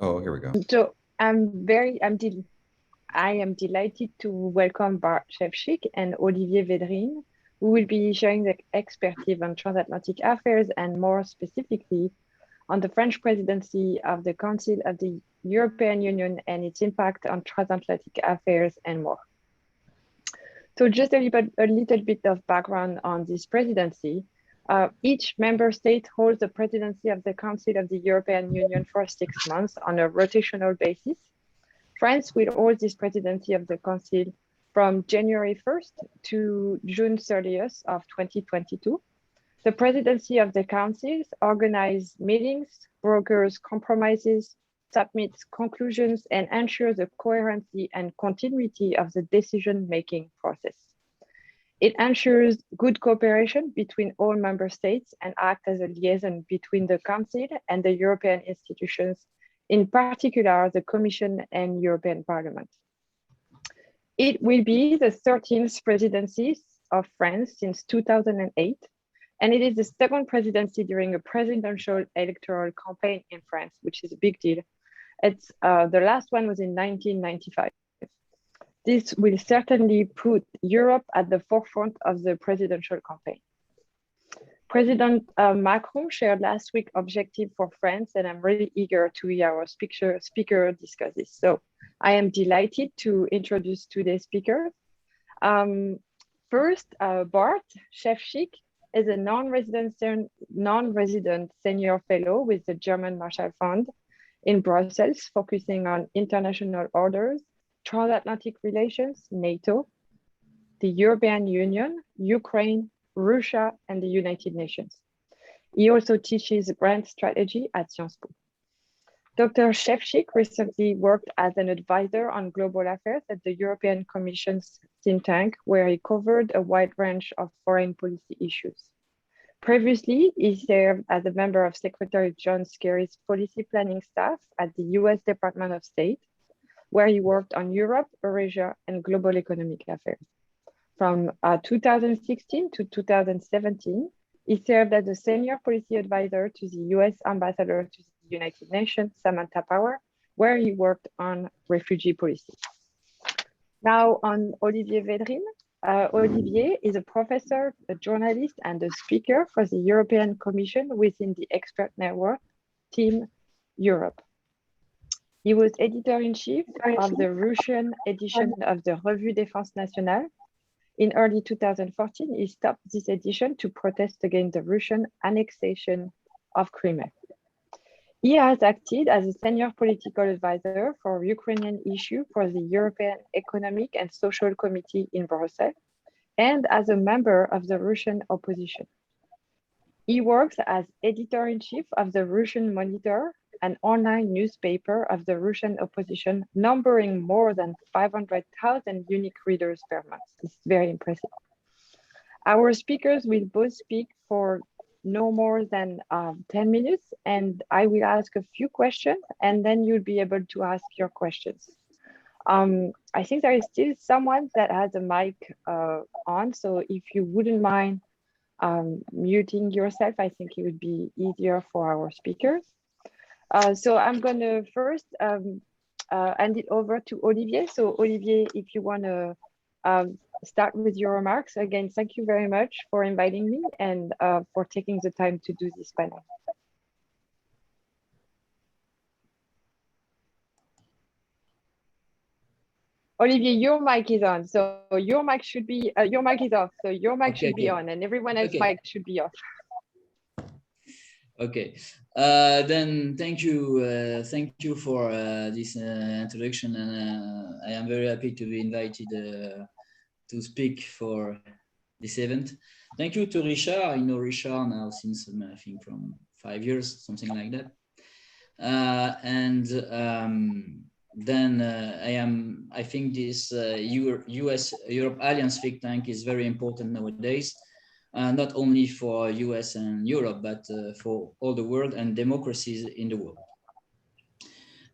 Oh, here we go. So I am delighted to welcome Bart Szewczyk and Olivier Vedrine, who will be sharing their expertise on transatlantic affairs and more specifically on the French presidency of the Council of the European Union and its impact on transatlantic affairs and more. So just a little bit of background on this presidency. Each member state holds the presidency of the Council of the European Union for 6 months on a rotational basis. France will hold this presidency of the Council from January 1st to June 30th of 2022. The presidency of the councils organizes meetings, brokers compromises, submits conclusions, and ensures the coherency and continuity of the decision-making process. It ensures good cooperation between all member states and acts as a liaison between the Council and the European institutions, in particular the Commission and European Parliament. It will be the 13th presidency of France since 2008, and it is the second presidency during a presidential electoral campaign in France, which is a big deal. It's the last one was in 1995. This will certainly put Europe at the forefront of the presidential campaign. President Macron shared last week objective for France, and I'm really eager to hear our speaker discuss this. So I am delighted to introduce today's speaker. First, Bart Szewczyk is a non-resident senior fellow with the German Marshall Fund in Brussels, focusing on international orders, transatlantic relations, NATO, the European Union, Ukraine, Russia, and the United Nations. He also teaches grant strategy at Sciences Po. Dr. Szewczyk recently worked as an advisor on global affairs at the European Commission's think tank, where he covered a wide range of foreign policy issues. Previously, he served as a member of Secretary John Kerry's policy planning staff at the US Department of State, where he worked on Europe, Eurasia, and global economic affairs. From 2016 to 2017, he served as a senior policy advisor to the US Ambassador to the United Nations, Samantha Power, where he worked on refugee policy. Now on Olivier Vedrine. Olivier is a professor, a journalist, and a speaker for the European Commission within the expert network Team Europe. He was editor-in-chief of the Russian edition of the Revue Défense Nationale. In early 2014, he stopped this edition to protest against the Russian annexation of Crimea. He has acted as a senior political advisor for Ukrainian issue for the European Economic and Social Committee in Brussels, and as a member of the Russian opposition. He works as editor-in-chief of the Russian Monitor, an online newspaper of the Russian opposition, numbering more than 500,000 unique readers per month. It's very impressive. Our speakers will both speak for no more than 10 minutes, and I will ask a few questions, and then you'll be able to ask your questions. I think there is still someone that has a mic on, so if you wouldn't mind muting yourself, I think it would be easier for our speakers. So I'm going to first hand it over to Olivier. So Olivier, if you want to start with your remarks. Again, thank you very much for inviting me and for taking the time to do this panel. Olivier, your mic is on, so your mic should be, your mic is off, so your mic should be on, and everyone else's mic should be off. Okay, then thank you for this introduction, and I am very happy to be invited to speak for this event. Thank you to Richard. I know Richard now since I think from 5 years, something like that. I think this Europe Alliance think tank is very important nowadays, not only for US and Europe, but for all the world and democracies in the world.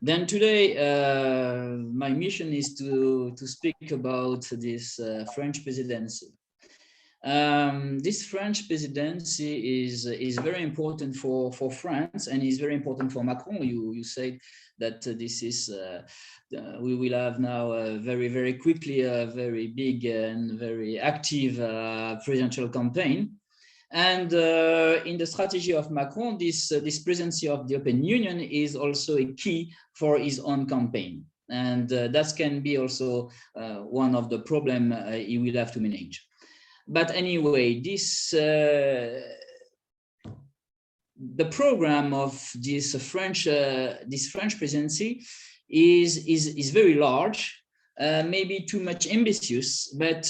Then today, my mission is to speak about this French presidency. This French presidency is very important for France and is very important for Macron. You said that this is we will have now very quickly a very big and very active presidential campaign. And in the strategy of Macron, this presidency of the European Union is also a key for his own campaign. And that can be also one of the problems he will have to manage. But anyway, the program of this French presidency is very large, maybe too much ambitious. But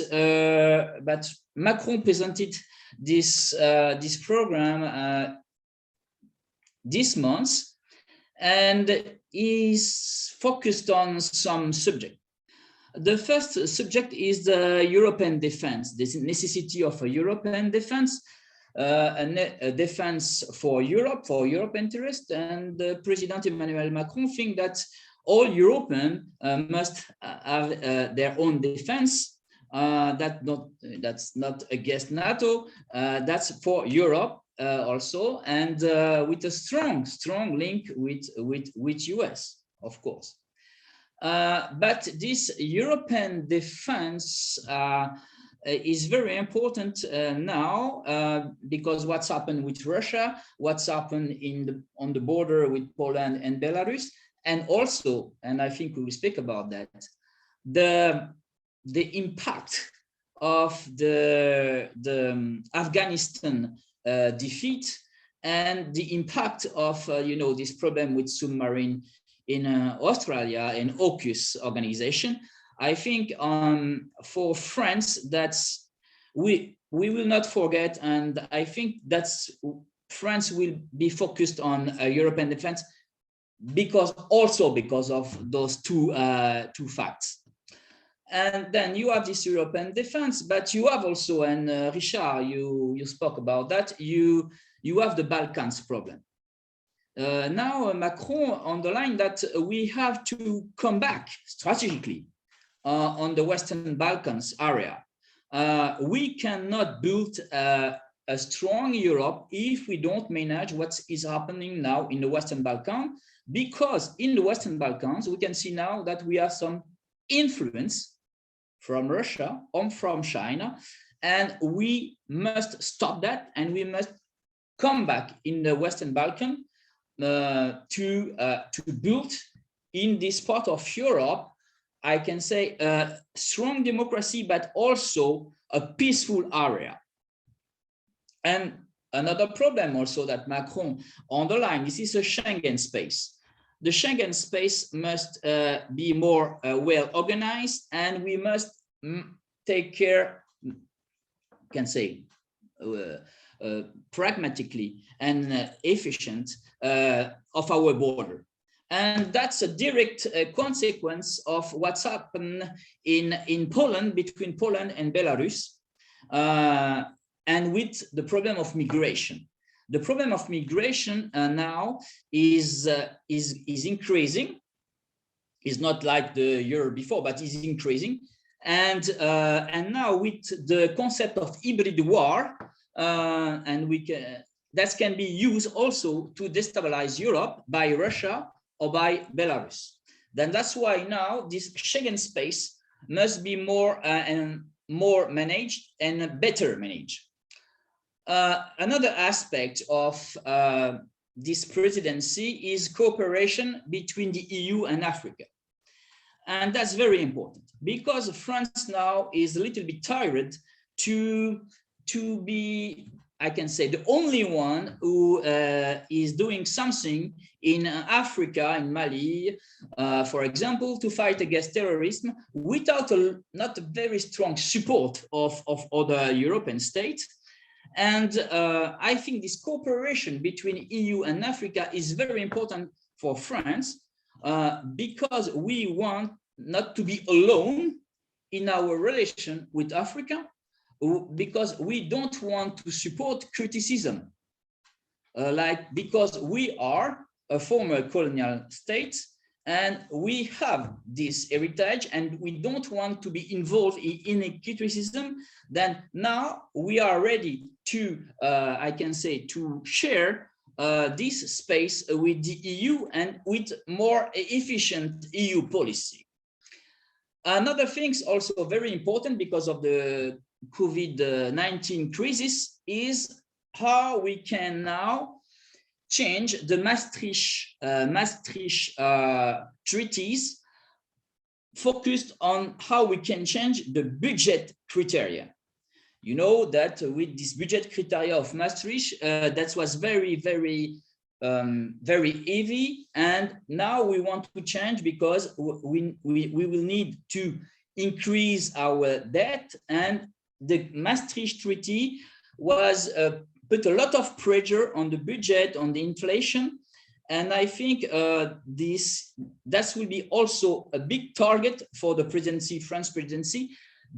Macron presented this program this month, and is focused on some subject. The first subject is the European defense, the necessity of a European defense, a defense for Europe interest, and President Emmanuel Macron think that all Europeans must have their own defense. That's not against NATO, that's for Europe also, and with a strong link with US, of course. But this European defense is very important now because what's happened with Russia, what's happened on the border with Poland and Belarus, and also, and I think we will speak about that, the impact of the Afghanistan defeat and the impact of this problem with submarine in Australia and AUKUS organization. I think for France, that's we will not forget, and I think that's France will be focused on European defense because of those two facts. And then you have this European defense, but you have also, and Richard, you spoke about that, you have the Balkans problem. Now Macron underlined that we have to come back strategically on the Western Balkans area. We cannot build a strong Europe if we don't manage what is happening now in the Western Balkans, because in the Western Balkans, we can see now that we have some influence from Russia or from China, and we must stop that, and we must come back in the Western Balkans to build in this part of Europe, I can say, a strong democracy, but also a peaceful area. And another problem also that Macron underlined, this is a Schengen space. The Schengen space must be more well organized, and we must take care, can say, pragmatically and efficient of our border. And that's a direct consequence of what's happened in Poland, between Poland and Belarus, and with the problem of migration. The problem of migration now is increasing. It's not like the year before, but is increasing. And now with the concept of hybrid war, and that can be used also to destabilize Europe by Russia or by Belarus. Then that's why now this Schengen space must be more managed and better managed. Another aspect of this presidency is cooperation between the EU and Africa. And that's very important because France now is a little bit tired to be, I can say, the only one who is doing something in Africa, in Mali, for example, to fight against terrorism without not a very strong support of other European states. And I think this cooperation between EU and Africa is very important for France because we want not to be alone in our relation with Africa, because we don't want to support criticism, because we are a former colonial state and we have this heritage, and we don't want to be involved in a criticism. Then now we are ready to, I can say, to share this space with the EU and with more efficient EU policy. Another thing also very important because of the COVID-19 crisis is how we can now change the Maastricht treaties, focused on how we can change the budget criteria. You know that with this budget criteria of Maastricht, that was very heavy, and now we want to change because we will need to increase our debt, and the Maastricht Treaty was put a lot of pressure on the budget, on the inflation, and I think that will be also a big target for the presidency, France presidency,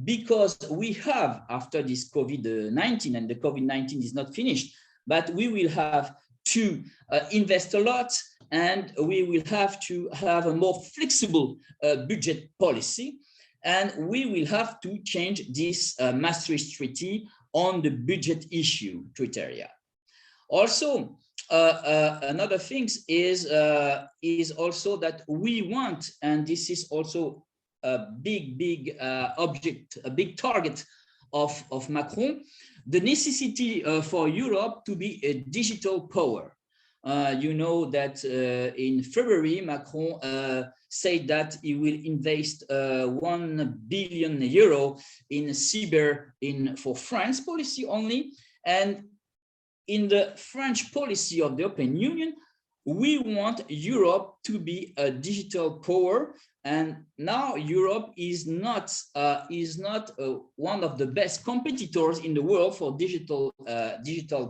because we have, after this COVID-19, and the COVID-19 is not finished, but we will have to invest a lot, and we will have to have a more flexible budget policy, and we will have to change this Maastricht Treaty on the budget issue criteria. Also, another thing is also that we want, and this is also a big object, a big target of Macron, the necessity for Europe to be a digital power. You know that in February, Macron said that he will invest 1 billion euro in cyber for France policy only. And in the French policy of the European Union, we want Europe to be a digital power. And now Europe is not one of the best competitors in the world for digital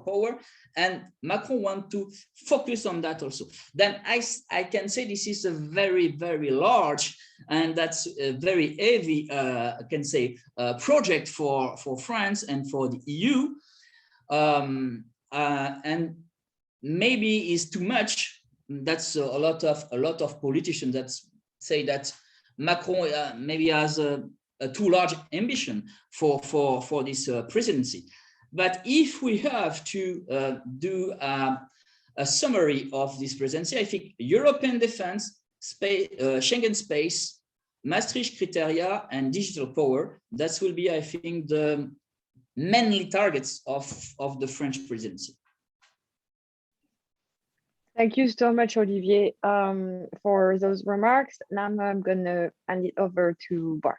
power, and Macron wants to focus on that also. Then I can say this is a very large, and that's a very heavy, I can say, project for France and for the EU, and maybe is too much. That's a lot of politicians that say that Macron maybe has a too large ambition for this presidency. But if we have to do a summary of this presidency, I think European defense, Schengen space, Maastricht criteria, and digital power, that will be, I think, the mainly targets of the French presidency. Thank you so much, Olivier, for those remarks. Now I'm going to hand it over to Bart.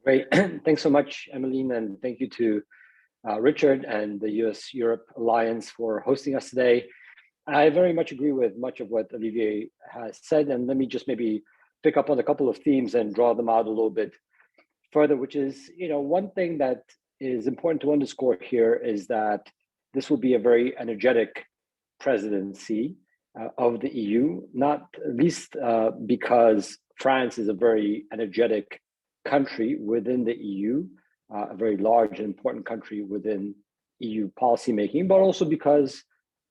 Great. Thanks so much, Emeline, and thank you to Richard and the US-Europe Alliance for hosting us today. I very much agree with much of what Olivier has said, and let me just maybe pick up on a couple of themes and draw them out a little bit further, which is, one thing that is important to underscore here is that this will be a very energetic presidency of the EU, not least because France is a very energetic country within the EU, a very large and important country within EU policymaking, but also because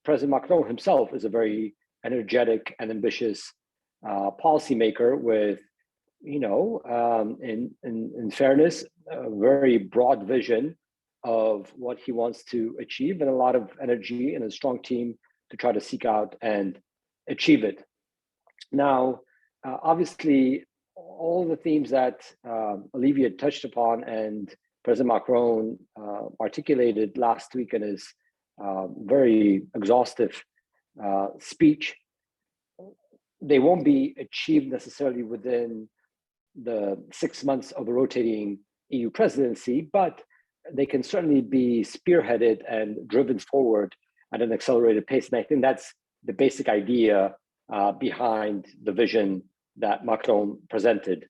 President Macron himself is a very energetic and ambitious policymaker with, in fairness, a very broad vision of what he wants to achieve, and a lot of energy and a strong team to try to seek out and achieve it. Now, obviously, all the themes that Olivier touched upon and President Macron articulated last week in his very exhaustive speech, they won't be achieved necessarily within the 6 months of a rotating EU presidency, but they can certainly be spearheaded and driven forward at an accelerated pace. And I think that's the basic idea behind the vision that Macron presented.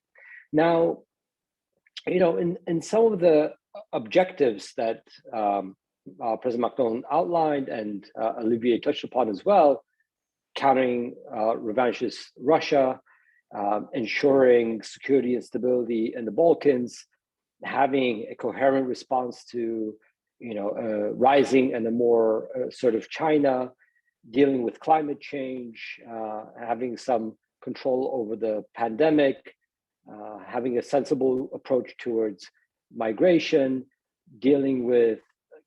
Now, in some of the objectives that President Macron outlined and Olivier touched upon as well, countering revanchist Russia, ensuring security and stability in the Balkans, having a coherent response to rising and a more sort of China, dealing with climate change, having some control over the pandemic, having a sensible approach towards migration, dealing with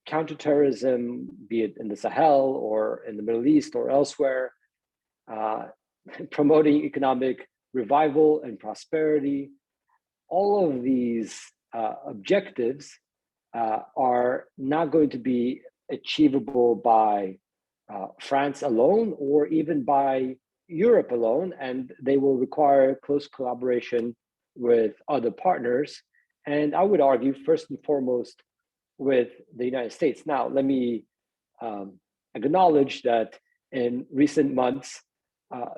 counterterrorism, be it in the Sahel or in the Middle East or elsewhere, promoting economic revival and prosperity. All of these objectives are not going to be achievable by France alone or even by Europe alone, and they will require close collaboration with other partners. And I would argue, first and foremost, with the United States. Now, let me acknowledge that in recent months,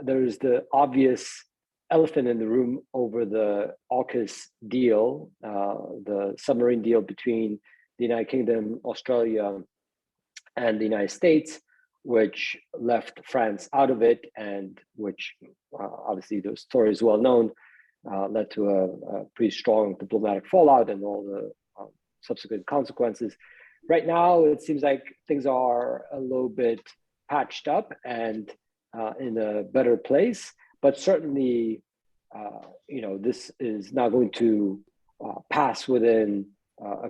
there's the obvious elephant in the room over the AUKUS deal, the submarine deal between the United Kingdom, Australia, and the United States, which left France out of it, and which obviously the story is well known, led to a pretty strong diplomatic fallout and all the subsequent consequences. Right now, it seems like things are a little bit patched up and in a better place, but certainly, this is not going to pass within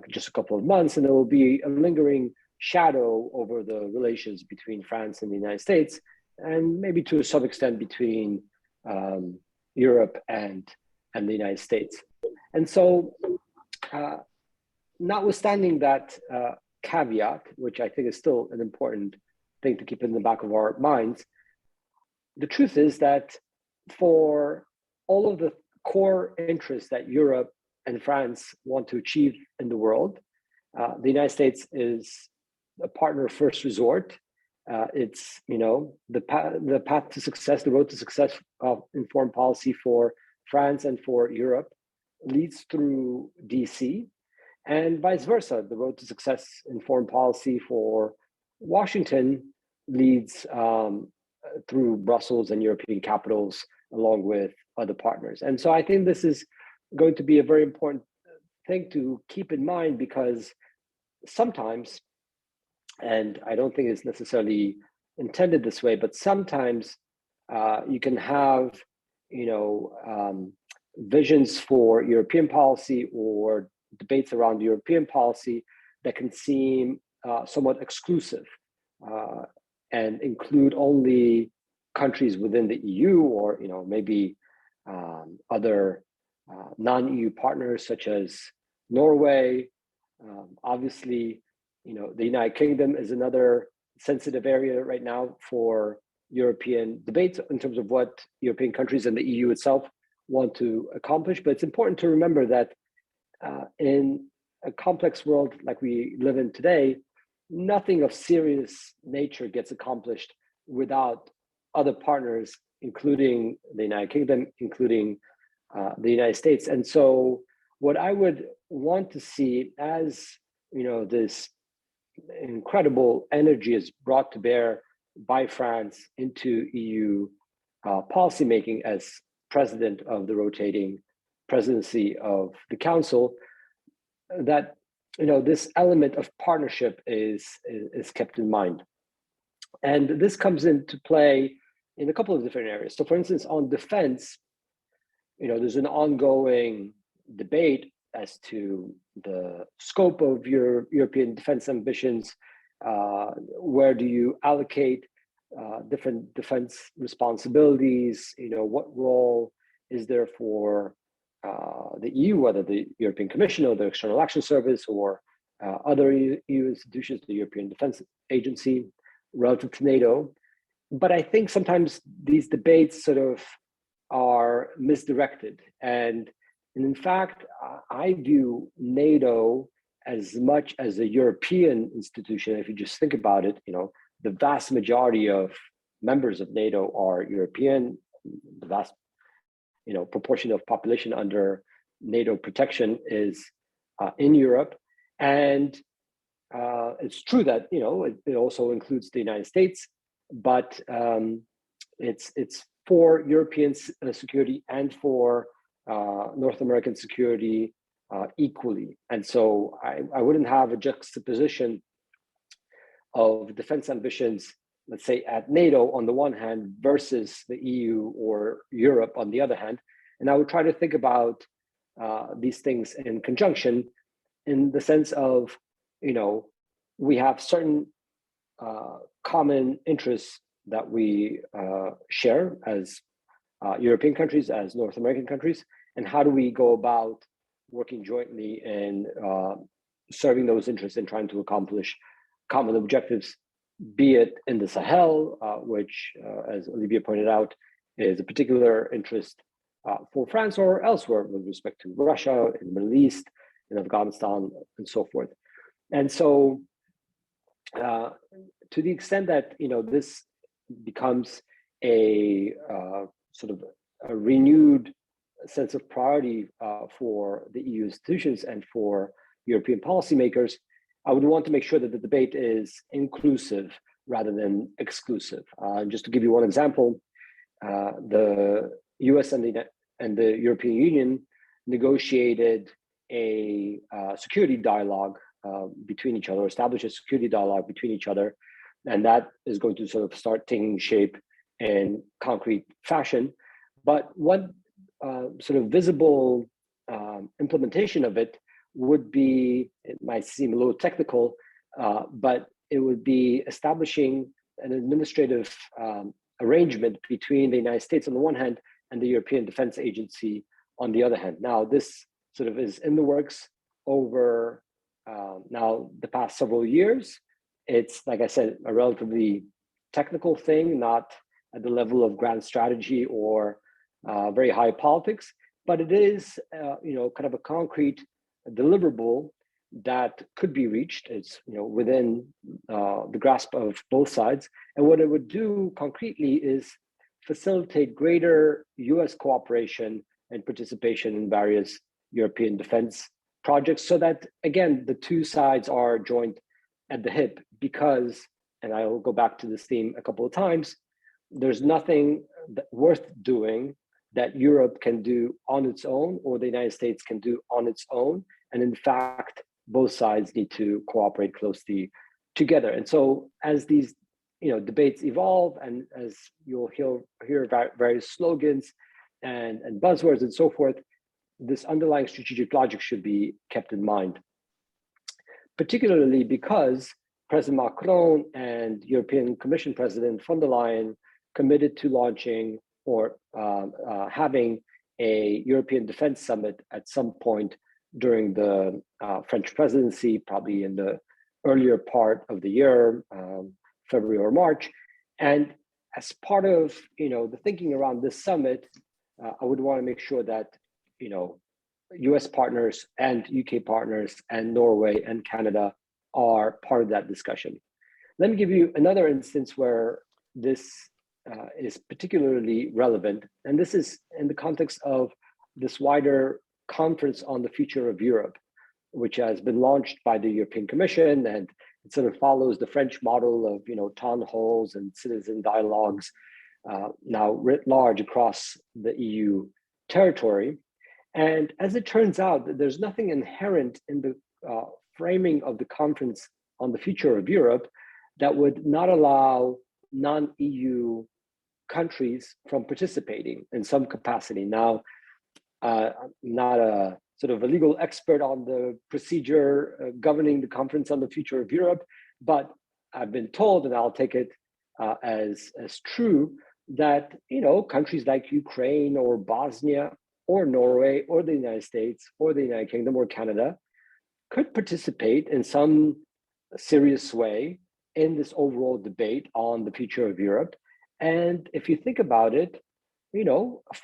just a couple of months, and there will be a lingering shadow over the relations between France and the United States, and maybe to some extent between Europe and the United States. And so, notwithstanding that caveat, which I think is still an important thing to keep in the back of our minds, the truth is that for all of the core interests that Europe and France want to achieve in the world, the United States is a partner of first resort. It's the path to success, the road to success in foreign policy for France and for Europe leads through DC, and vice versa. The road to success in foreign policy for Washington leads through Brussels and European capitals, along with other partners. And so I think this is going to be a very important thing to keep in mind, because sometimes, and I don't think it's necessarily intended this way, but sometimes you can have, visions for European policy or debates around European policy that can seem somewhat exclusive and include only countries within the EU, or maybe other non-EU partners such as Norway. Obviously, the United Kingdom is another sensitive area right now for European debates in terms of what European countries and the EU itself want to accomplish. But it's important to remember that in a complex world like we live in today, nothing of serious nature gets accomplished without other partners, including the United Kingdom, including the United States. And so what I would want to see as, this incredible energy is brought to bear by France into EU policymaking as president of the rotating presidency of the Council, that this element of partnership is kept in mind. And this comes into play in a couple of different areas. So for instance, on defense, there's an ongoing debate as to the scope of your European defense ambitions. Where do you allocate different defense responsibilities? What role is there for the EU, whether the European Commission or the External Action Service or other EU institutions, the European Defense Agency, relative to NATO? But I think sometimes these debates sort of are misdirected. And in fact, I view NATO as much as a European institution. If you just think about it, the vast majority of members of NATO are European. The vast, proportion of population under NATO protection is in Europe. And it's true that, it also includes the United States, but it's for European security and for North American security equally. And so I wouldn't have a juxtaposition of defense ambitions let's say, at NATO on the one hand versus the EU or Europe on the other hand. And I would try to think about these things in conjunction, in the sense of, we have certain common interests that we share as European countries, as North American countries, and how do we go about working jointly and serving those interests and trying to accomplish common objectives, be it in the Sahel, which, as Olivier pointed out, is a particular interest for France, or elsewhere with respect to Russia, in the Middle East, in Afghanistan, and so forth. And so, to the extent that this becomes a sort of a renewed sense of priority for the EU institutions and for European policymakers, I would want to make sure that the debate is inclusive rather than exclusive. Just to give you one example, the US and the European Union negotiated a security dialogue between each other, established a security dialogue between each other, and that is going to sort of start taking shape in concrete fashion. But one sort of visible implementation of it would be, it might seem a little technical, but it would be establishing an administrative arrangement between the United States on the one hand and the European Defense Agency on the other hand. Now, this sort of is in the works over now the past several years. It's, like I said, a relatively technical thing, not at the level of grand strategy or very high politics, but it is, kind of a concrete deliverable that could be reached. It's, within the grasp of both sides. And what it would do concretely is facilitate greater US cooperation and participation in various European defense projects, so that, again, the two sides are joined at the hip, because, and I will go back to this theme a couple of times, there's nothing worth doing that Europe can do on its own or the United States can do on its own. And in fact, both sides need to cooperate closely together. And so as these debates evolve, and as you'll hear various slogans and buzzwords and so forth, this underlying strategic logic should be kept in mind, particularly because President Macron and European Commission President von der Leyen committed to launching or having a European Defense Summit at some point during the French presidency, probably in the earlier part of the year, February or March. And as part of the thinking around this summit, I would want to make sure that US partners and UK partners and Norway and Canada are part of that discussion. Let me give you another instance where this is particularly relevant, and this is in the context of this wider conference on the future of Europe, which has been launched by the European Commission, and it sort of follows the French model of town halls and citizen dialogues now writ large across the EU territory. And as it turns out, there's nothing inherent in the framing of the conference on the future of Europe that would not allow non-EU countries from participating in some capacity. Now, I'm not a sort of a legal expert on the procedure governing the conference on the future of Europe, but I've been told, and I'll take it as true, that countries like Ukraine or Bosnia or Norway or the United States or the United Kingdom or Canada could participate in some serious way in this overall debate on the future of Europe. And if you think about it,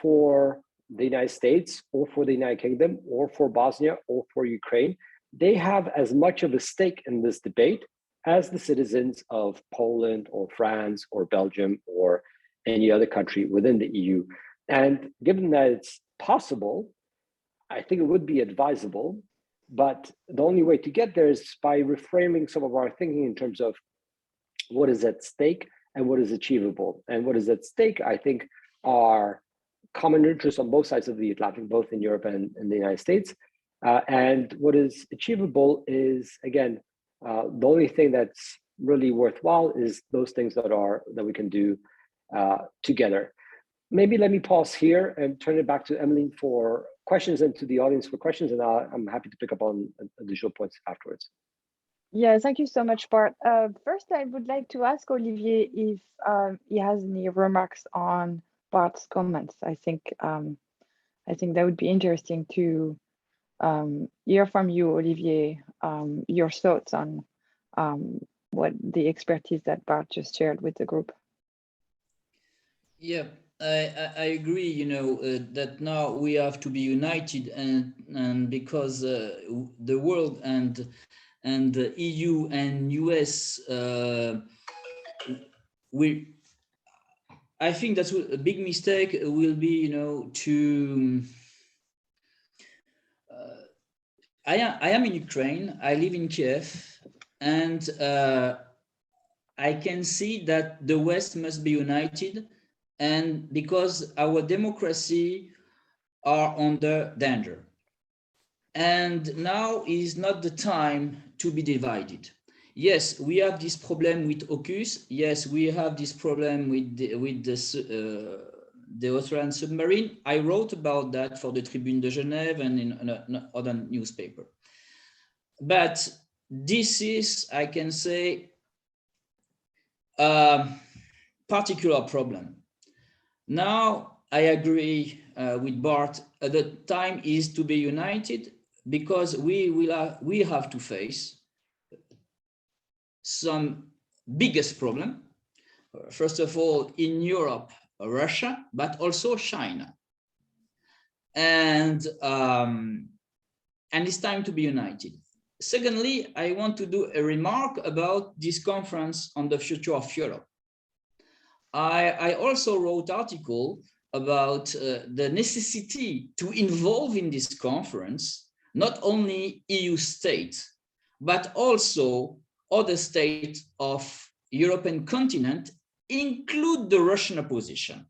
for the United States or for the United Kingdom or for Bosnia or for Ukraine, they have as much of a stake in this debate as the citizens of Poland or France or Belgium or any other country within the EU. And given that it's possible, I think it would be advisable, but the only way to get there is by reframing some of our thinking in terms of what is at stake and what is achievable. And what is at stake, I think, are common interests on both sides of the Atlantic, both in Europe and in the United States. And what is achievable is, again, the only thing that's really worthwhile is those things that we can do together. Maybe let me pause here and turn it back to Emeline for questions, and to the audience for questions, and I'm happy to pick up on additional points afterwards. Yeah, thank you so much, Bart. First, I would like to ask Olivier if he has any remarks on Bart's comments. I think that would be interesting to hear from you, Olivier, your thoughts on what the expertise that Bart just shared with the group. Yeah, I agree, you know, that now we have to be united, and because the world and the EU and US, I think that's a big mistake will be, you know, to, I am in Ukraine, I live in Kiev, and I can see that the West must be united, and because our democracy are under danger. And now is not the time to be divided. Yes, we have this problem with AUKUS. Yes, we have this problem with the Australian submarine. I wrote about that for the Tribune de Genève and in another newspaper. But this is, I can say, a particular problem. Now, I agree with Bart, the time is to be united, because we have to face some biggest problem. First of all, in Europe, Russia, but also China. And it's time to be united. Secondly, I want to do a remark about this conference on the future of Europe. I also wrote an article about the necessity to involve in this conference, not only EU states, but also other states of European continent, include the Russian opposition.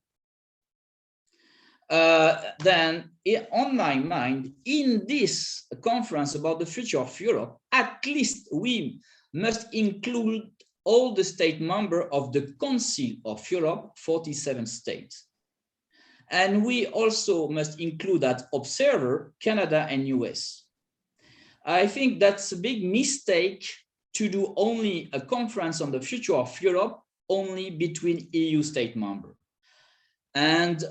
Then on my mind, in this conference about the future of Europe, at least we must include all the state members of the Council of Europe, 47 states. And we also must include that observer, Canada and US. I think that's a big mistake to do only a conference on the future of Europe only between EU state members. And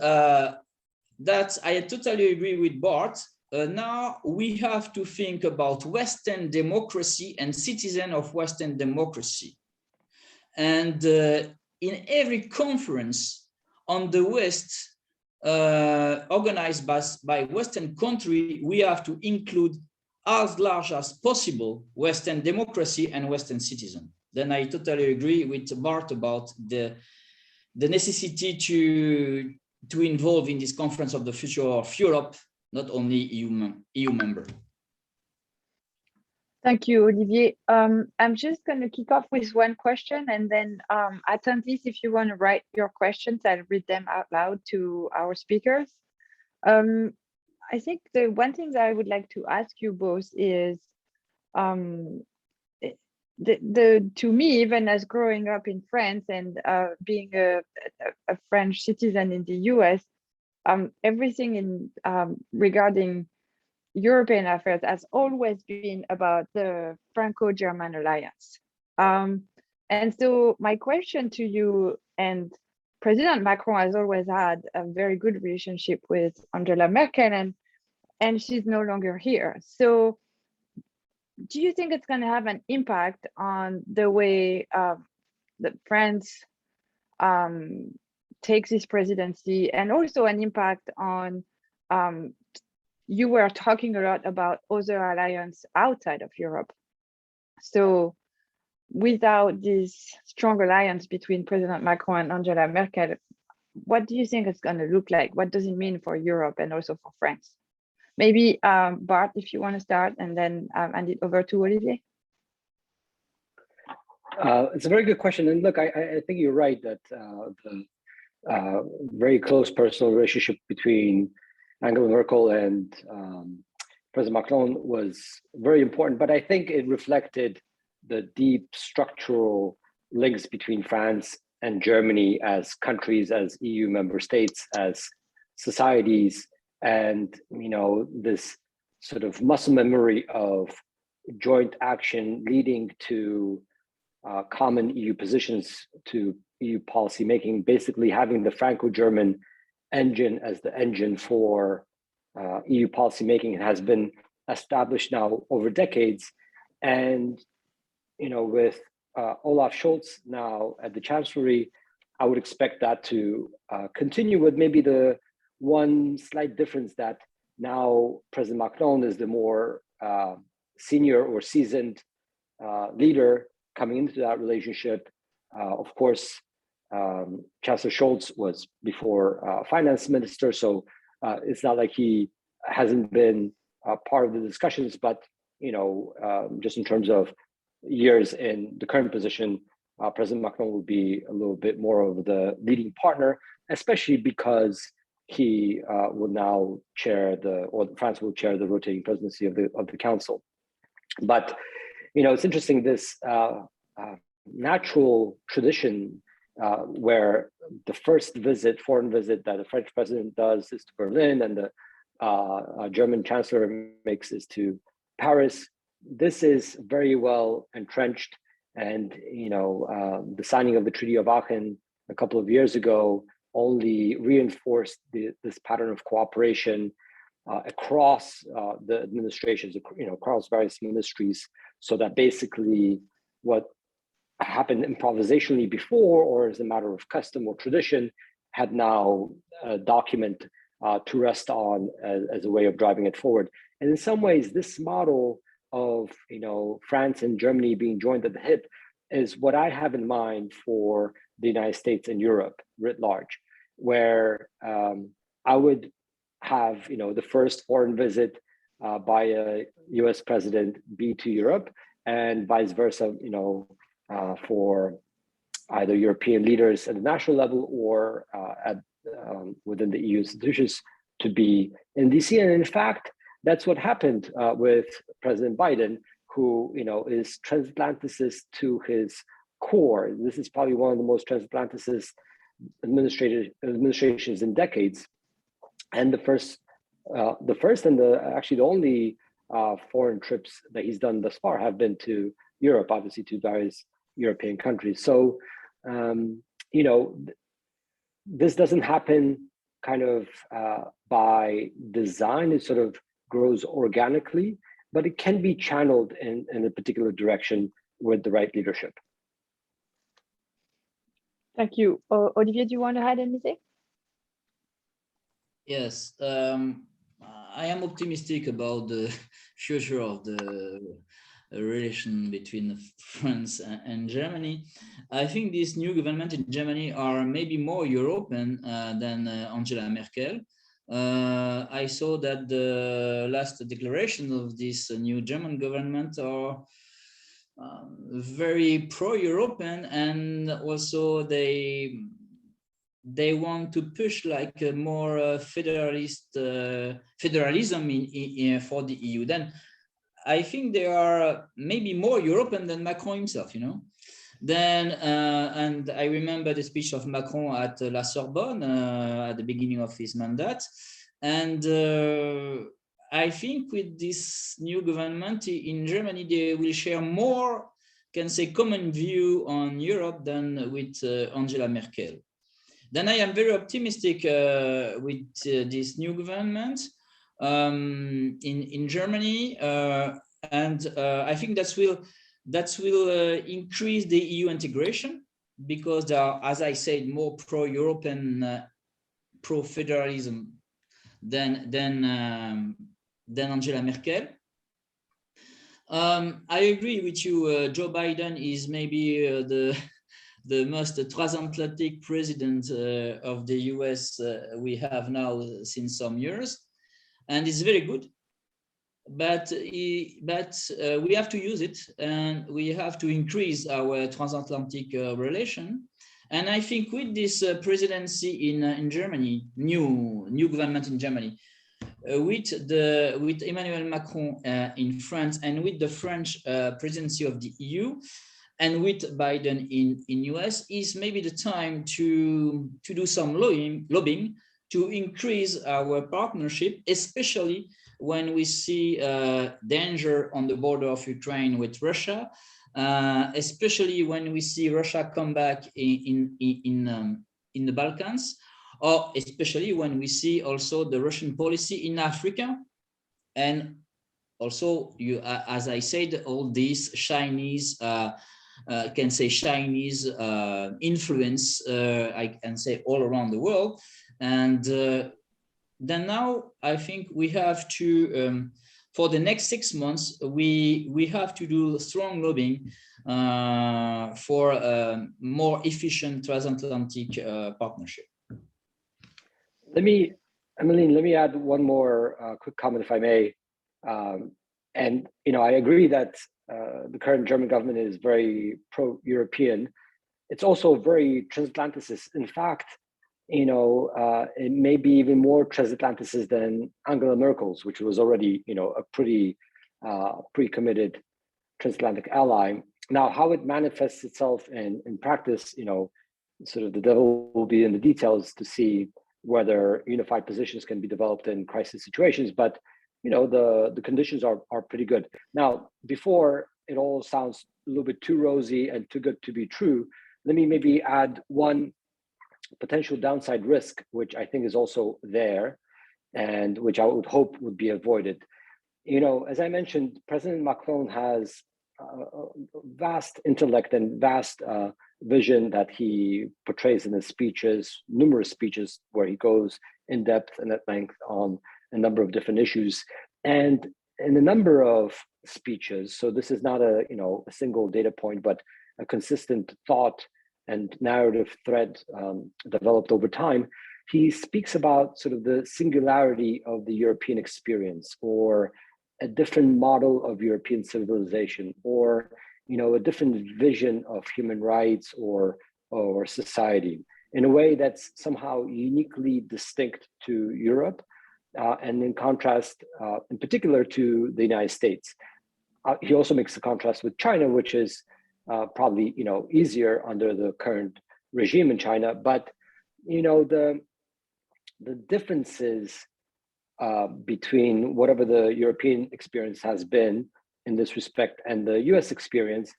that's, I totally agree with Bart. Now we have to think about Western democracy and citizens of Western democracy. And in every conference on the West, organized by Western country, we have to include as large as possible Western democracy and Western citizen. Then I totally agree with Bart about the necessity to involve in this conference of the future of Europe, not only EU member. Thank you, Olivier. I'm just going to kick off with one question, and then attendees, if you want to write your questions, I'll read them out loud to our speakers. I think the one thing that I would like to ask you both is, to me, even as growing up in France and being a French citizen in the US, everything in regarding European affairs has always been about the Franco-German alliance. And so my question to you, and President Macron has always had a very good relationship with Angela Merkel, and she's no longer here. So do you think it's going to have an impact on the way that France takes this presidency, and also an impact on, you were talking a lot about other alliances outside of Europe. So without this strong alliance between President Macron and Angela Merkel, what do you think it's going to look like? What does it mean for Europe and also for France? Maybe Bart, if you want to start, and then hand it over to Olivier. It's a very good question. And look, I think you're right that the very close personal relationship between Angela Merkel and President Macron was very important, but I think it reflected the deep structural links between France and Germany as countries, as EU member states, as societies, and this sort of muscle memory of joint action leading to common EU positions, to EU policy making, basically having the Franco-German engine as the engine for EU policy making has been established now over decades. And with Olaf Scholz now at the Chancellery, I would expect that to continue, with maybe the one slight difference that now President Macron is the more senior or seasoned leader coming into that relationship. Of course, Chancellor Scholz was before finance minister, so it's not like he hasn't been part of the discussions, but just in terms of years in the current position, President Macron will be a little bit more of the leading partner, especially because he will now chair France will chair the rotating presidency of the council. But it's interesting, this natural tradition where the first foreign visit that the French president does is to Berlin, and the German chancellor makes is to Paris. This is very well entrenched, and the signing of the Treaty of Aachen a couple of years ago only reinforced this pattern of cooperation across the administrations, across various ministries, so that basically what happened improvisationally before, or as a matter of custom or tradition, had now a document to rest on as a way of driving it forward. And in some ways, this model of France and Germany being joined at the hip is what I have in mind for the United States and Europe writ large, where I would have the first foreign visit by a US president be to Europe, and vice versa, for either European leaders at the national level or within the EU institutions to be in DC. And in fact, that's what happened with President Biden, who is transatlanticist to his core. This is probably one of the most transatlanticist administrations in decades, and the first and actually the only foreign trips that he's done thus far have been to Europe, obviously to various European countries. So this doesn't happen kind of by design. It sort of grows organically, but it can be channeled in a particular direction with the right leadership. Thank you. Olivier, do you want to add anything? Yes, I am optimistic about the future of the relation between France and Germany. I think this new government in Germany are maybe more European than Angela Merkel. I saw that the last declaration of this new German government are very pro-European, and also they want to push like a more federalism for the EU. Then I think they are maybe more European than Macron himself, Then, and I remember the speech of Macron at La Sorbonne at the beginning of his mandate. And I think with this new government in Germany, they will share more, common view on Europe than with Angela Merkel. Then I am very optimistic with this new government in Germany, and I think that will increase the EU integration, because there are, as I said, more pro-European, pro-federalism than Angela Merkel. I agree with you. Joe Biden is maybe the most transatlantic president of the US we have now since some years, and it's very good. But we have to use it, and we have to increase our transatlantic relation. And I think with this presidency in Germany, new government in Germany, with Emmanuel Macron in France and with the French presidency of the EU and with Biden in US is maybe the time to do some lobbying to increase our partnership, especially when we see danger on the border of Ukraine with Russia, especially when we see Russia come back in the Balkans, or especially when we see also the Russian policy in Africa. And also, as I said, all these Chinese, Chinese influence, I can say all around the world. And then now I think we have to, for the next 6 months, we have to do strong lobbying for a more efficient transatlantic partnership. Emeline, let me add one more quick comment, if I may. And I agree that the current German government is very pro-European. It's also very transatlanticist. In fact, it may be even more transatlanticist than Angela Merkel's, which was already, a pretty committed transatlantic ally. Now, how it manifests itself in practice, sort of the devil will be in the details to see whether unified positions can be developed in crisis situations, but the conditions are pretty good. Now, before it all sounds a little bit too rosy and too good to be true, let me maybe add one potential downside risk, which I think is also there and which I would hope would be avoided. As I mentioned, President Macron has a vast intellect and vast vision that he portrays in his speeches, numerous speeches where he goes in depth and at length on a number of different issues. And in a number of speeches, so this is not a single data point, but a consistent thought and narrative thread developed over time, he speaks about sort of the singularity of the European experience, or a different model of European civilization, or a different vision of human rights or society, in a way that's somehow uniquely distinct to Europe, and in contrast, in particular, to the United States. He also makes the contrast with China, which is probably easier under the current regime in China, but the differences between whatever the European experience has been in this respect and the US experience,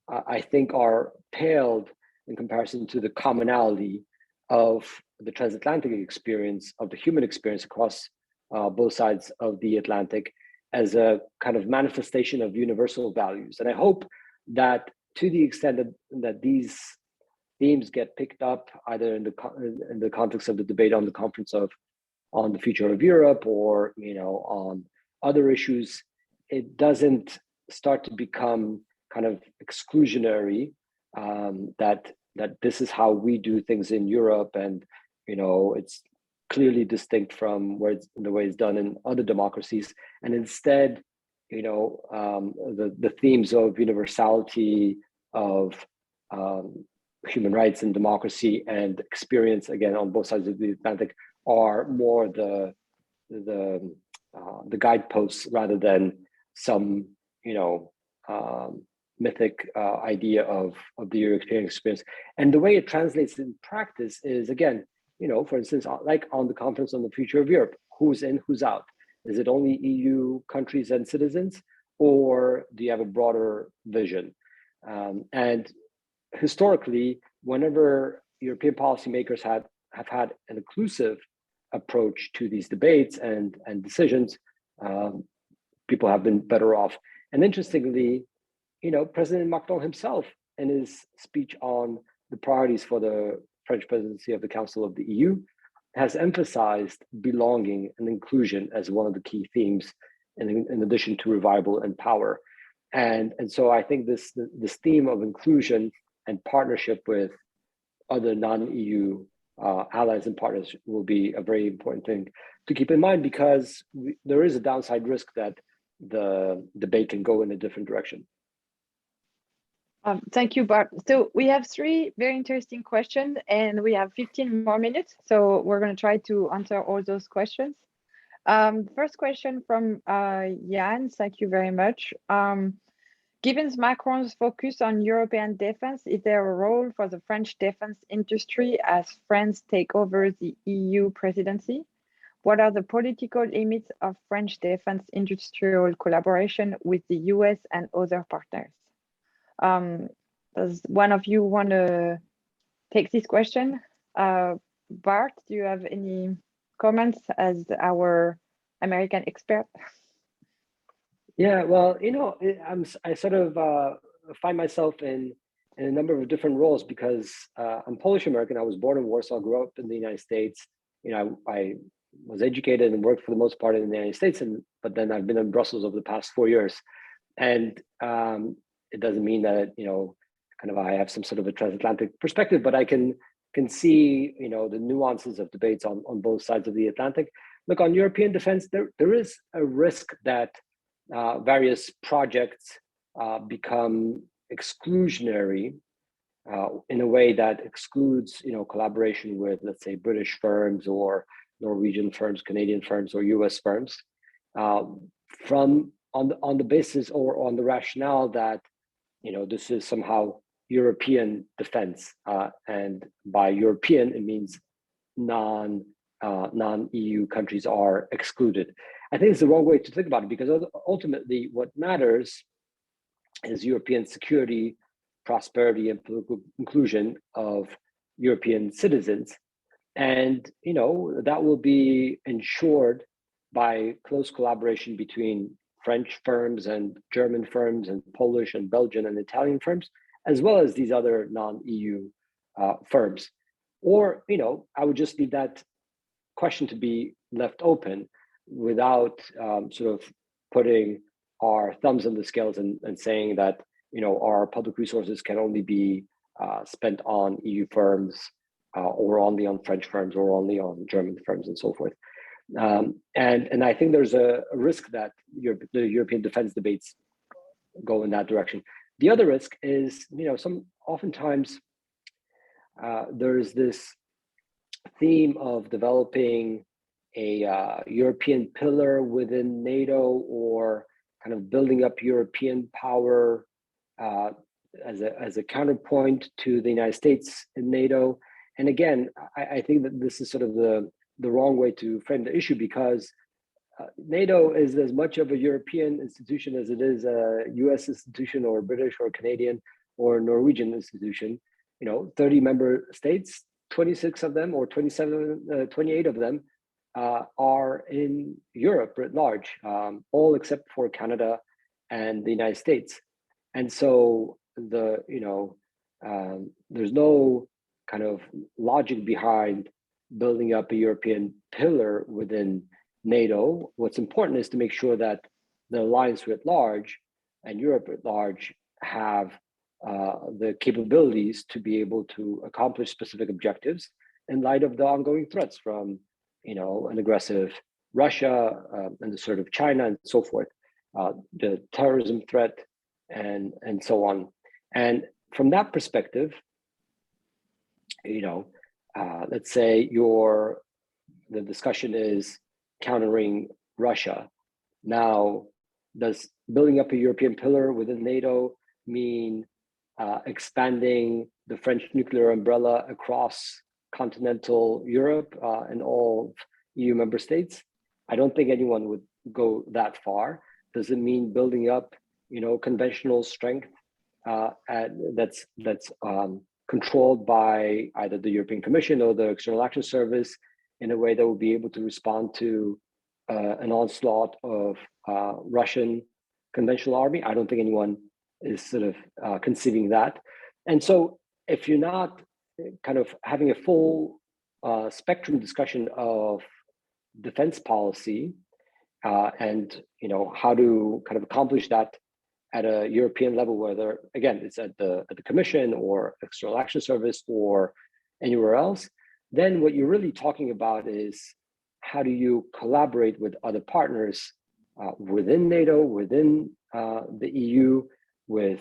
I think are paled in comparison to the commonality of the transatlantic experience, of the human experience across both sides of the Atlantic, as a kind of manifestation of universal values. And I hope that to the extent that these themes get picked up either in the context of the debate on the conference on the future of Europe, or on other issues, it doesn't start to become kind of exclusionary, that this is how we do things in Europe, and it's clearly distinct from the way it's done in other democracies, and instead the themes of universality, of human rights and democracy and experience, again on both sides of the Atlantic, are more the guideposts rather than some mythic idea of the European experience. And the way it translates in practice is, again, for instance, like on the conference on the future of Europe, who's in, who's out? Is it only EU countries and citizens, or do you have a broader vision? And historically, whenever European policymakers have had an inclusive approach to these debates and decisions, people have been better off. And interestingly, President Macron himself, in his speech on the priorities for the French presidency of the Council of the EU, has emphasized belonging and inclusion as one of the key themes, in addition to revival and power. And so I think this theme of inclusion and partnership with other non-EU allies and partners will be a very important thing to keep in mind, because there is a downside risk that the debate can go in a different direction. Thank you, Bart. So we have 3 very interesting questions, and we have 15 more minutes. So we're going to try to answer all those questions. First question from Jan, thank you very much. Given Macron's focus on European defense, is there a role for the French defense industry as France take over the EU presidency? What are the political limits of French defense industrial collaboration with the US and other partners? Does one of you want to take this question? Bart, do you have any comments as our American expert? Yeah, well, I sort of find myself in a number of different roles because I'm Polish American. I was born in Warsaw, grew up in the United States. I was educated and worked for the most part in the United States, but then I've been in Brussels over the past 4 years. And it doesn't mean that I have some sort of a transatlantic perspective, but I can see the nuances of debates on both sides of the Atlantic. Look, on European defense, there is a risk that various projects become exclusionary in a way that excludes collaboration with, let's say, British firms or Norwegian firms, Canadian firms, or US firms from on the basis or on the rationale that this is somehow European defense, and by European it means non-EU countries are excluded. I think it's the wrong way to think about it, because ultimately what matters is European security, prosperity, and political inclusion of European citizens. And that will be ensured by close collaboration between French firms and German firms and Polish and Belgian and Italian firms, as well as these other non-EU firms. Or, I would just leave that question to be left open without sort of putting our thumbs in the scales and saying that, our public resources can only be spent on EU firms or only on French firms or only on German firms and so forth. And I think there's a risk that the European defense debates go in that direction. The other risk is, oftentimes there's this theme of developing a European pillar within NATO, or kind of building up European power as a counterpoint to the United States in NATO. And again, I think that this is sort of the wrong way to frame the issue, because NATO is as much of a European institution as it is a US institution or British or Canadian or Norwegian institution. 30 member states, 26 of them or 28 of them are in Europe writ large, all except for Canada and the United States. And so there's no kind of logic behind building up a European pillar within NATO. What's important is to make sure that the alliance writ large and Europe at large have the capabilities to be able to accomplish specific objectives in light of the ongoing threats from, an aggressive Russia and the sort of China and so forth, the terrorism threat and so on. And from that perspective, let's say the discussion is countering Russia. Now, does building up a European pillar within NATO mean expanding the French nuclear umbrella across continental Europe and all EU member states? I don't think anyone would go that far. Does it mean building up, conventional strength that's controlled by either the European Commission or the External Action Service in a way that will be able to respond to an onslaught of Russian conventional army? I don't think anyone is sort of conceiving that. And so if you're not kind of having a full spectrum discussion of defense policy and how to kind of accomplish that at a European level, whether again it's at the Commission or External Action Service or anywhere else, then what you're really talking about is how do you collaborate with other partners within NATO, within the EU, with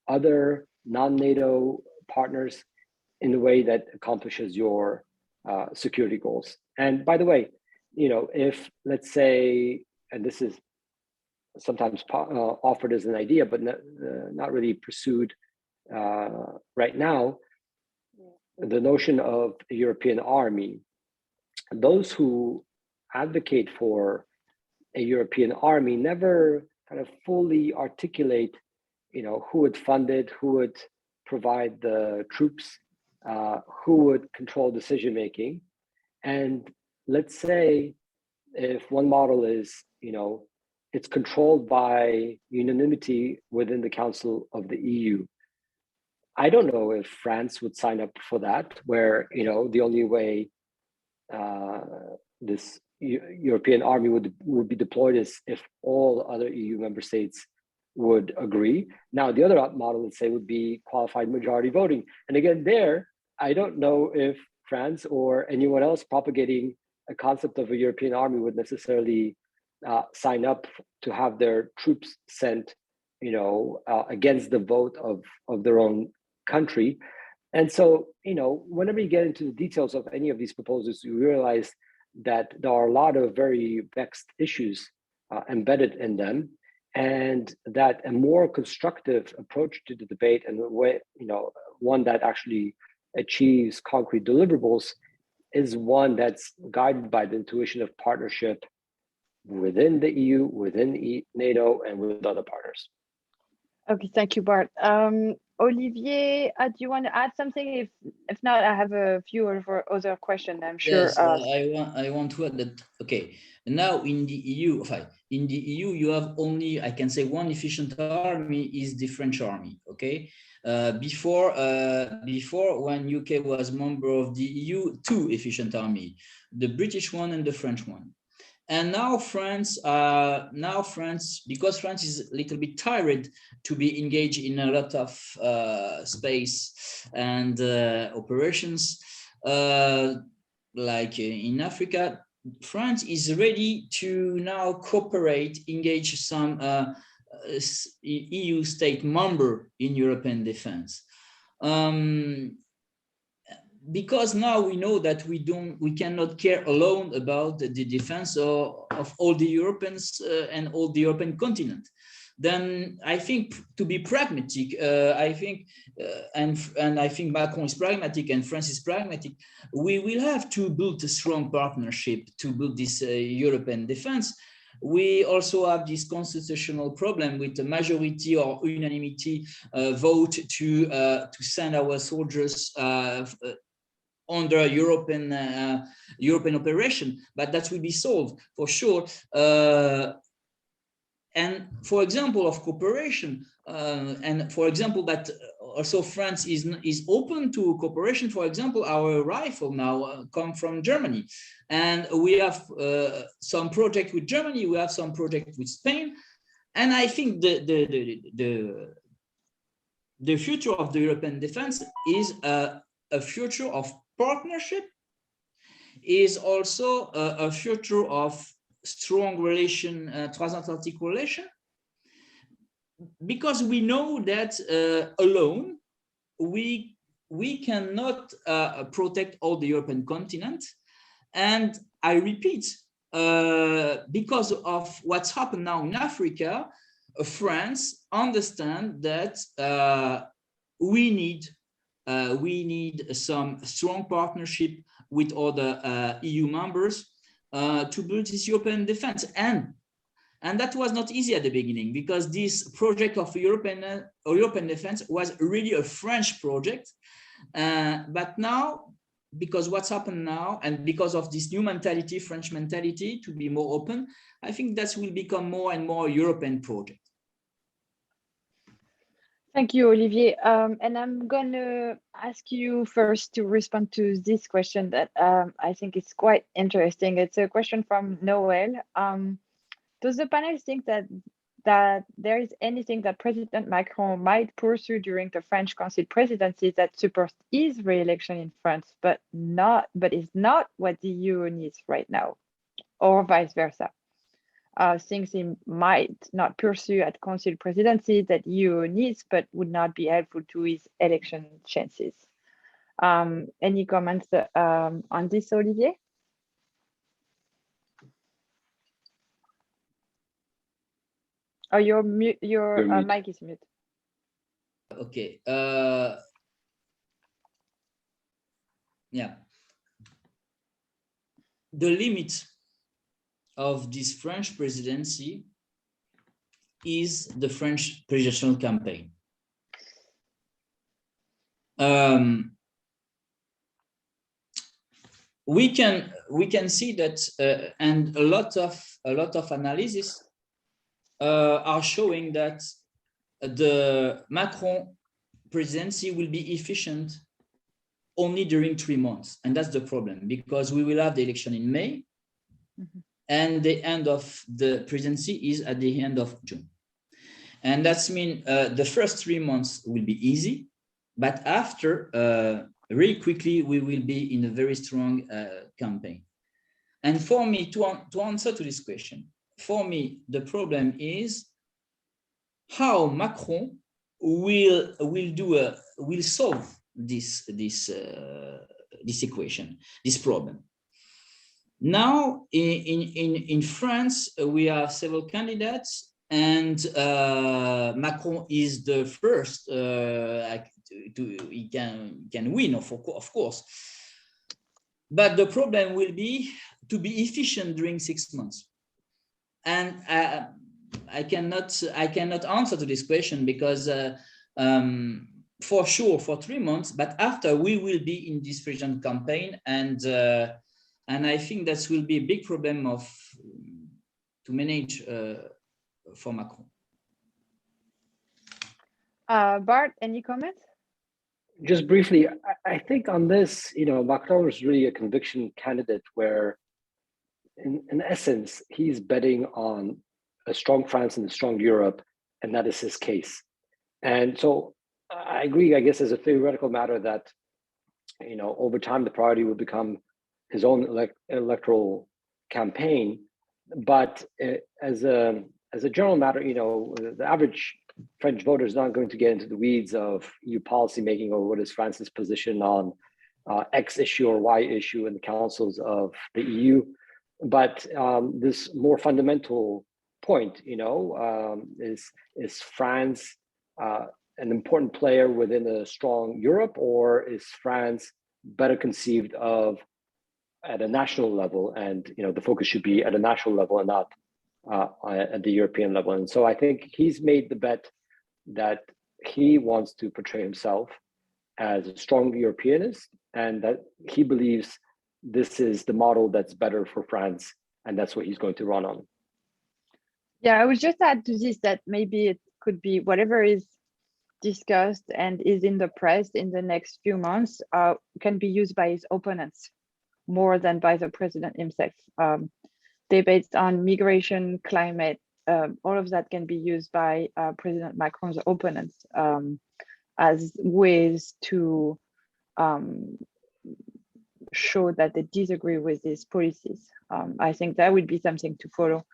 other non-NATO partners in a way that accomplishes your security goals. And by the way, if, let's say, and this is sometimes offered as an idea, but not really pursued right now, the notion of a European army. Those who advocate for a European army never kind of fully articulate, who would fund it, who would provide the troops, who would control decision making. And let's say if one model is, it's controlled by unanimity within the Council of the EU. I don't know if France would sign up for that, where, the only way this European army would be deployed is if all other EU member states would agree. Now, the other model, let's say, would be qualified majority voting. And again, there, I don't know if France or anyone else propagating a concept of a European army would necessarily sign up to have their troops sent, against the vote of their own country. And so, whenever you get into the details of any of these proposals, you realize that there are a lot of very vexed issues embedded in them, and that a more constructive approach to the debate, and one that actually achieves concrete deliverables, is one that's guided by the intuition of partnership within the EU, within NATO, and with other partners. Okay, thank you, Bart. Olivier, do you want to add something? If not, I have a few other questions, I'm sure. Yes, I want to add that, okay, now in the EU, you have only, I can say, one efficient army is the French army, okay? Before when UK was member of the EU, two efficient army, the British one and the French one. And now France, because France is a little bit tired to be engaged in a lot of space and operations, like in Africa, France is ready to now cooperate, engage some EU state member in European defense. Because now we know that we cannot care alone about the defense of all the Europeans and all the European continent. Then I think, to be pragmatic, and I think Macron is pragmatic and France is pragmatic, we will have to build a strong partnership to build this European defense. We also have this constitutional problem with the majority or unanimity vote to send our soldiers under European operation, but that will be solved for sure. And for example of cooperation, and for example that also France is open to cooperation. For example, our rifle now come from Germany, and we have some project with Germany, we have some project with Spain, and I think the future of the European defense is a future of partnership, is also a future of strong relation, transatlantic relation, because we know that alone we cannot protect all the European continent. And I repeat, because of what's happened now in Africa, France understand that we need some strong partnership with other EU members to build this European defense. And that was not easy at the beginning, because this project of European defense was really a French project. But now, because what's happened now, and because of this new mentality, French mentality, to be more open, I think that will become more and more European project. Thank you, Olivier. And I'm going to ask you first to respond to this question that I think is quite interesting. It's a question from Noel. Does the panel think that there is anything that President Macron might pursue during the French Council presidency that supports his re-election in France, but is not what the EU needs right now, or vice versa? Things he might not pursue at Council presidency that EU needs, but would not be helpful to his election chances. Any comments on this, Olivier? Oh, your You're mic is mute. Okay. Yeah. The limit of this French presidency is the French presidential campaign. We can see that, and a lot of analysis are showing that the Macron presidency will be efficient only during 3 months, and that's the problem, because we will have the election in May, and the end of the presidency is at the end of June, and that's mean the first 3 months will be easy, but after very quickly we will be in a very strong campaign. And for me to answer to this question, for me the problem is how Macron will solve this equation, this problem. Now in France we have several candidates, and Macron is the first. He can win, of course, but the problem will be to be efficient during 6 months, and I cannot answer to this question, because for sure for 3 months, but after we will be in this presidential campaign, and I think that will be a big problem to manage for Macron. Bart, any comments? Just briefly, I think on this, Macron is really a conviction candidate where, in essence, he's betting on a strong France and a strong Europe, and that is his case. And so I agree, I guess, as a theoretical matter that, over time, the priority will become his own electoral campaign. But as a general matter, the average French voter is not going to get into the weeds of EU policymaking or what is France's position on X issue or Y issue in the councils of the EU. But this more fundamental point, is France an important player within a strong Europe, or is France better conceived of at a national level? And the focus should be at a national level and not at the European level. And so I think he's made the bet that he wants to portray himself as a strong Europeanist, and that he believes this is the model that's better for France, and that's what he's going to run on. Yeah, I would just add to this that maybe it could be whatever is discussed and is in the press in the next few months can be used by his opponents more than by the president himself. Debates on migration, climate, all of that can be used by President Macron's opponents as ways to show that they disagree with his policies. I think that would be something to follow.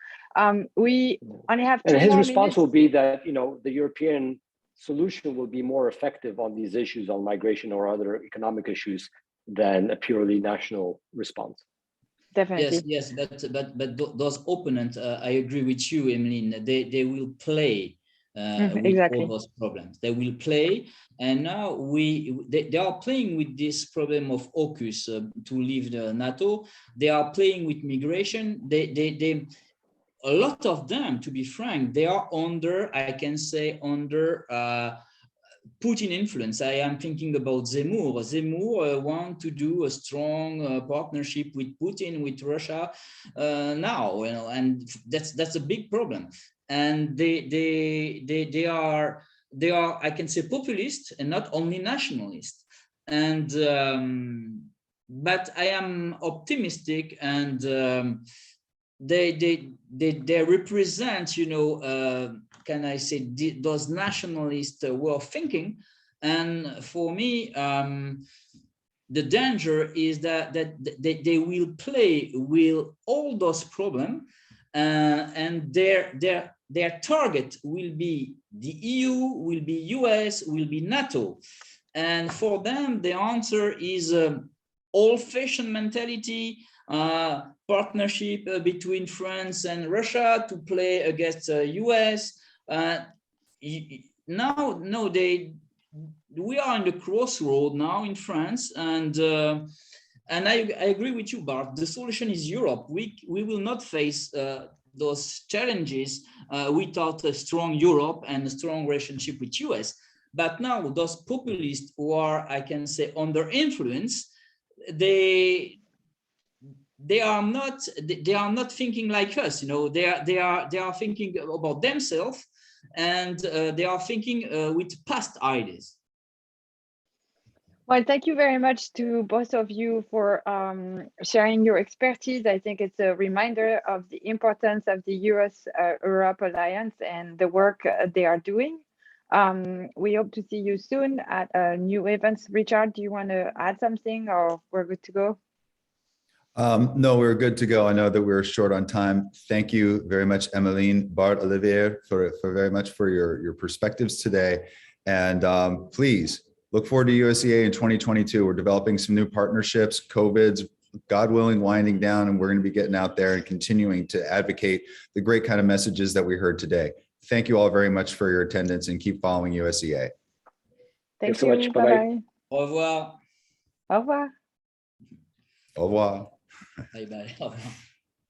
We only have 2 and his more response minutes. will be that the European solution will be more effective on these issues, on migration or other economic issues, than a purely national response. Definitely. Yes, but those opponents, I agree with you, Emeline. They will play with exactly. all those problems. They will play, and now they are playing with this problem of AUKUS to leave the NATO. They are playing with migration. They a lot of them, to be frank, they are under, I can say, under Putin influence. I am thinking about Zemmour. Zemmour want to do a strong partnership with Putin, with Russia now, and that's a big problem. And they are, I can say, populist and not only nationalist. And but I am optimistic, and they represent, can I say, those nationalist way of thinking. And for me, the danger is that they will play with all those problems, and their target will be the EU, will be US, will be NATO. And for them, the answer is old-fashioned mentality, partnership between France and Russia to play against US, Now, no, we are in the crossroad now in France, and I agree with you, Bart. The solution is Europe. We will not face those challenges without a strong Europe and a strong relationship with US. But now those populists who are, I can say, under influence, they are not thinking like us. You know, they are thinking about themselves, and they are thinking with past ideas. Well, thank you very much to both of you for sharing your expertise. I think it's a reminder of the importance of the US-Europe alliance and the work they are doing. We hope to see you soon at new events. Richard, do you want to add something, or we're good to go? No, we're good to go. I know that we're short on time. Thank you very much, Emeline, Bart, Olivier, for very much for your perspectives today. And please look forward to USEA in 2022. We're developing some new partnerships. COVID's, God willing, winding down, and we're going to be getting out there and continuing to advocate the great kind of messages that we heard today. Thank you all very much for your attendance, and keep following USEA. Thanks so much. Bye-bye. Au revoir. Au revoir. Au revoir. Bye bye. Au revoir.